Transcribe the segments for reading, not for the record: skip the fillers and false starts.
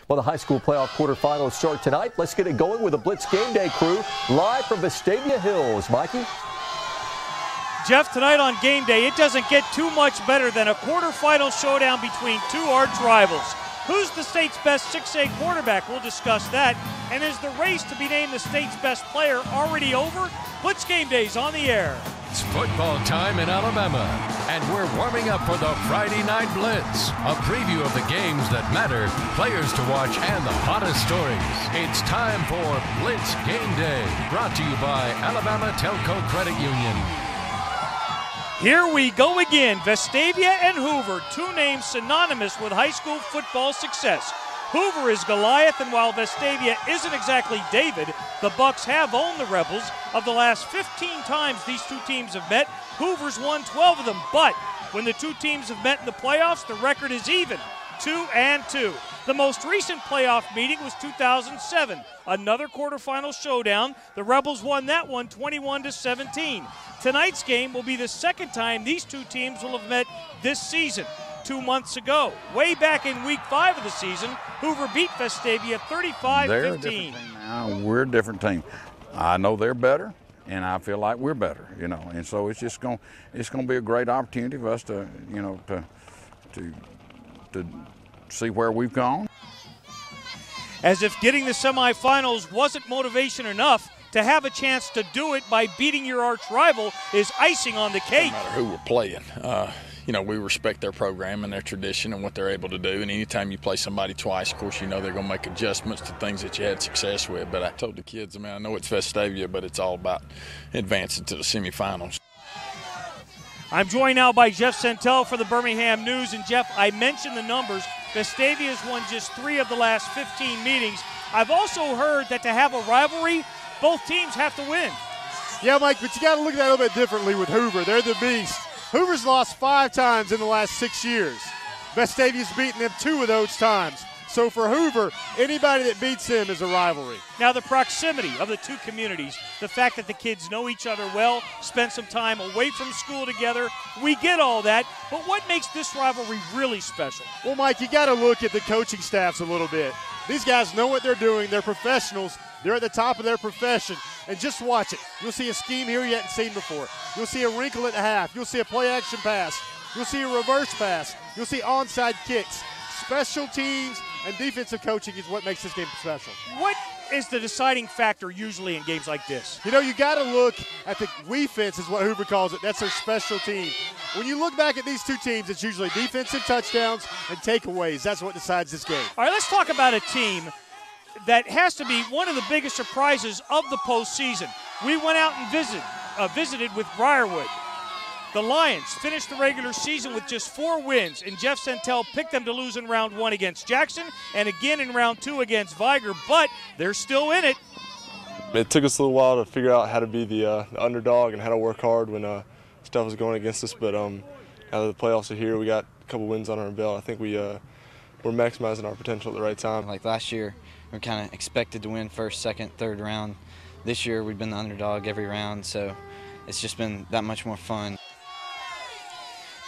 Well, the high school playoff quarterfinals start tonight. Let's get it going with the Blitz Game Day crew live from Vestavia Hills. Mikey? Jeff, tonight on Game Day, it doesn't get too much better than a quarterfinal showdown between two arch rivals. Who's the state's best 6A quarterback? We'll discuss that. And is the race to be named the state's best player already over? Blitz Game Day's on the air. It's football time in Alabama, and we're warming up for the Friday Night Blitz, a preview of the games that matter, players to watch, and the hottest stories. It's time for Blitz Game Day, brought to you by Alabama Telco Credit Union. Here we go again. Vestavia and Hoover, two names synonymous with high school football success. Hoover is Goliath, and while Vestavia isn't exactly David, the Bucks have owned the Rebels. Of the last 15 times these two teams have met, Hoover's won 12 of them. But when the two teams have met in the playoffs, the record is even, 2-2. The most recent playoff meeting was 2007, another quarterfinal showdown. The Rebels won that one 21-17. Tonight's game will be the second time these two teams will have met this season. 2 months ago, way back in week 5 of the season, Hoover beat Vestavia 35-15. They're a different team now. We're a different team. I know they're better, and I feel like we're better, you know. And so it's just going to be a great opportunity for us to, you know, to see where we've gone. As if getting the semifinals wasn't motivation enough, to have a chance to do it by beating your arch rival is icing on the cake. No matter who we're playing, you know, we respect their program and their tradition and what they're able to do. And anytime you play somebody twice, of course, you know they're going to make adjustments to things that you had success with. But I told the kids, I mean, I know it's Vestavia, but it's all about advancing to the semifinals. I'm joined now by Jeff Santel for the Birmingham News. And Jeff, I mentioned the numbers. Vestavia has won just 3 of the last 15 meetings. I've also heard that to have a rivalry, both teams have to win. Yeah, Mike, but you got to look at that a little bit differently with Hoover. They're the beast. Hoover's lost 5 times in the last 6 years. Vestavia's beaten them 2 of those times. So for Hoover, anybody that beats them is a rivalry. Now the proximity of the two communities, the fact that the kids know each other well, spend some time away from school together, we get all that, but what makes this rivalry really special? Well, Mike, you got to look at the coaching staffs a little bit. These guys know what they're doing. They're professionals. They're at the top of their profession. And just watch it. You'll see a scheme here you haven't seen before. You'll see a wrinkle at the half. You'll see a play-action pass. You'll see a reverse pass. You'll see onside kicks. Special teams and defensive coaching is what makes this game special. What is the deciding factor usually in games like this? You know, you got to look at the defense is what Hoover calls it. That's their special team. When you look back at these two teams, it's usually defensive touchdowns and takeaways. That's what decides this game. All right, let's talk about a team that has to be one of the biggest surprises of the postseason. We went out and visited with Briarwood. The Lions finished the regular season with just 4 wins, and Jeff Santel picked them to lose in round 1 against Jackson and again in round 2 against Viger, but they're still in it. It took us a little while to figure out how to be the underdog and how to work hard when stuff was going against us, but now that the playoffs are here, we got a couple wins on our belt. I think we're maximizing our potential at the right time. Like last year, we were kind of expected to win first, second, third round. This year, we've been the underdog every round, so it's just been that much more fun.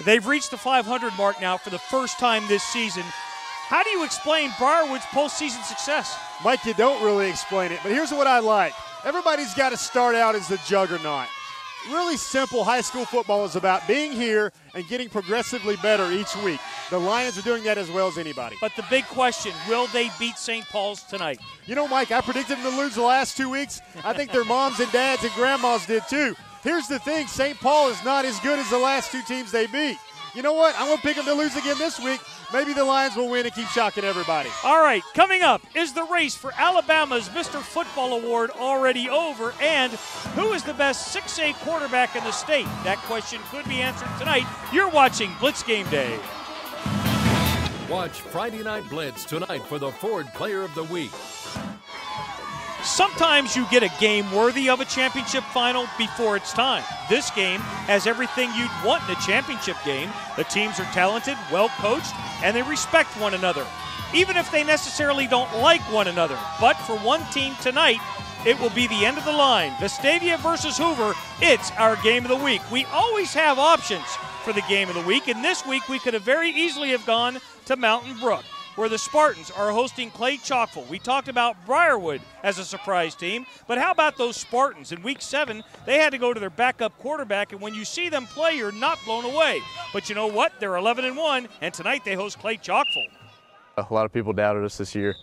They've reached the 500 mark now for the first time this season. How do you explain Briarwood's postseason success? Mike, you don't really explain it, but here's what I like. Everybody's got to start out as the juggernaut. Really simple high school football is about being here and getting progressively better each week. The Lions are doing that as well as anybody. But the big question, will they beat St. Paul's tonight? You know, Mike, I predicted them to lose the last 2 weeks. I think their moms and dads and grandmas did too. Here's the thing, St. Paul is not as good as the last 2 teams they beat. You know what? I'm going to pick them to lose again this week. Maybe the Lions will win and keep shocking everybody. All right, coming up, is the race for Alabama's Mr. Football Award already over? And who is the best 6A quarterback in the state? That question could be answered tonight. You're watching Blitz Game Day. Watch Friday Night Blitz tonight for the Ford Player of the Week. Sometimes you get a game worthy of a championship final before it's time. This game has everything you'd want in a championship game. The teams are talented, well coached, and they respect one another, even if they necessarily don't like one another. But for one team tonight, it will be the end of the line. Vestavia versus Hoover, it's our game of the week. We always have options for the game of the week, and this week we could have very easily have gone to Mountain Brook. where the Spartans are hosting Clay Chalkville. We talked about Briarwood as a surprise team, but how about those Spartans? In Week 7, they had to go to their backup quarterback, and when you see them play, you're not blown away. But you know what? They're 11-1, and tonight they host Clay Chalkville. A lot of people doubted us this year,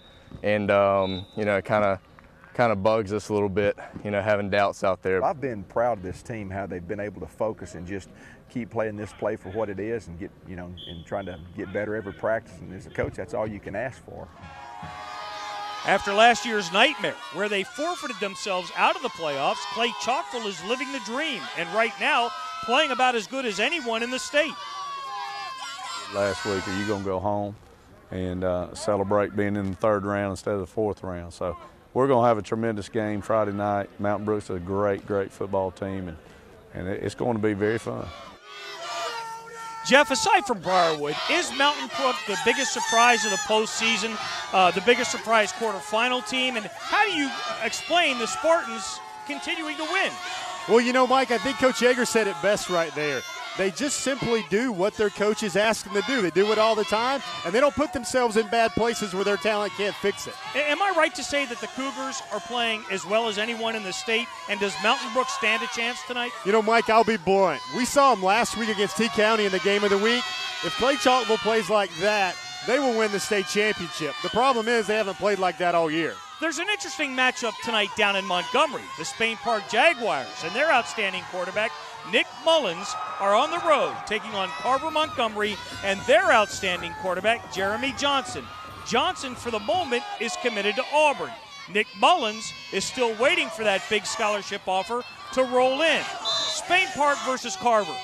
and it kind of bugs us a little bit, having doubts out there. I've been proud of this team, how they've been able to focus and just keep playing this play for what it is, and and trying to get better every practice. And as a coach, that's all you can ask for. After last year's nightmare, where they forfeited themselves out of the playoffs, Clay Chalkville is living the dream, and right now playing about as good as anyone in the state. Last week, are you going to go home and celebrate being in the 3rd round instead of the 4th round? So we're going to have a tremendous game Friday night. Mountain Brook's is a great football team, and it's going to be very fun. Jeff, aside from Briarwood, is Mountain Brook the biggest surprise of the postseason, the biggest surprise quarterfinal team? And how do you explain the Spartans continuing to win? Well, Mike, I think Coach Yeager said it best right there. They just simply do what their coaches ask them to do. They do it all the time, and they don't put themselves in bad places where their talent can't fix it. Am I right to say that the Cougars are playing as well as anyone in the state, and does Mountain Brook stand a chance tonight? Mike, I'll be blunt. We saw them last week against T County in the game of the week. If Clay Chalkville plays like that, they will win the state championship. The problem is they haven't played like that all year. There's an interesting matchup tonight down in Montgomery. The Spain Park Jaguars and their outstanding quarterback, Nick Mullins, are on the road taking on Carver Montgomery and their outstanding quarterback, Jeremy Johnson. Johnson, for the moment, is committed to Auburn. Nick Mullins is still waiting for that big scholarship offer to roll in. Spain Park versus Carver.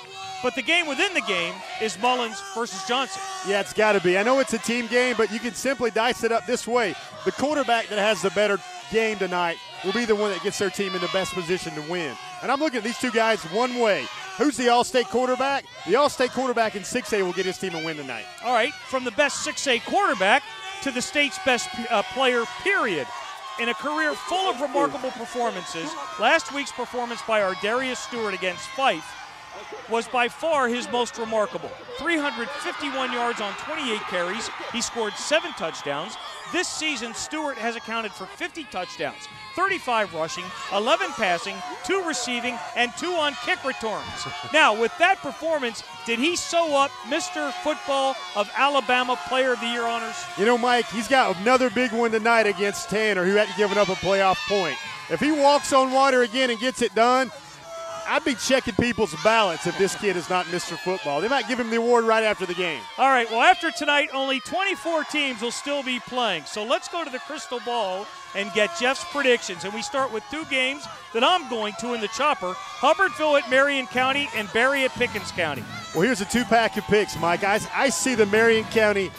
But the game within the game is Mullins versus Johnson. Yeah, it's got to be. I know it's a team game, but you can simply dice it up this way. The quarterback that has the better game tonight will be the one that gets their team in the best position to win. And I'm looking at these two guys one way. Who's the All-State quarterback? The All-State quarterback in 6A will get his team a win tonight. All right, from the best 6A quarterback to the state's best player, period. In a career full of remarkable performances, last week's performance by our Darius Stewart against Fife was by far his most remarkable. 351 yards on 28 carries. He scored 7 touchdowns. This season, Stewart has accounted for 50 touchdowns, 35 rushing, 11 passing, 2 receiving, and 2 on kick returns. Now, with that performance, did he sew up Mr. Football of Alabama Player of the Year honors? Mike, he's got another big one tonight against Tanner, who hadn't given up a playoff point. If he walks on water again and gets it done, I'd be checking people's ballots if this kid is not Mr. Football. They might give him the award right after the game. All right, well, after tonight, only 24 teams will still be playing. So let's go to the crystal ball and get Jeff's predictions. And we start with 2 games that I'm going to in the chopper, Hubbardville at Marion County and Barry at Pickens County. Well, here's a 2-pack of picks, Mike. I see the Marion County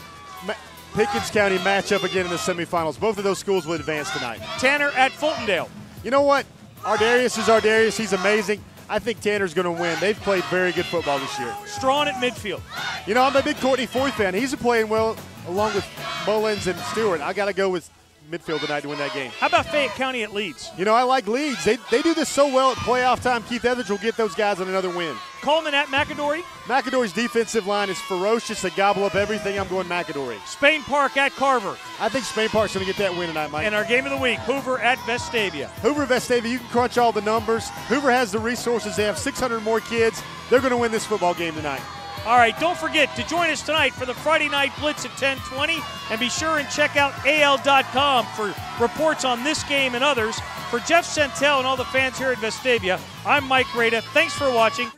Pickens County matchup again in the semifinals. Both of those schools will advance tonight. Tanner at Fultondale. You know what? Ardarius is Ardarius. He's amazing. I think Tanner's going to win. They've played very good football this year. Strawn at midfield. I'm a big Courtney Foy fan. He's playing well along with Mullins and Stewart. I got to go with midfield tonight to win that game. How about Fayette County at Leeds? I like Leeds. They do this so well at playoff time. Keith Etheridge will get those guys on another win. Coleman at McAdory. McAdory's defensive line is ferocious. They gobble up everything. I'm going McAdory. Spain Park at Carver. I think Spain Park's going to get that win tonight, Mike. And our game of the week, Hoover at Vestavia. Hoover, Vestavia, you can crunch all the numbers. Hoover has the resources. They have 600 more kids. They're going to win this football game tonight. All right, don't forget to join us tonight for the Friday Night Blitz at 10:20, and be sure and check out AL.com for reports on this game and others. For Jeff Centel and all the fans here at Vestavia, I'm Mike Rada. Thanks for watching.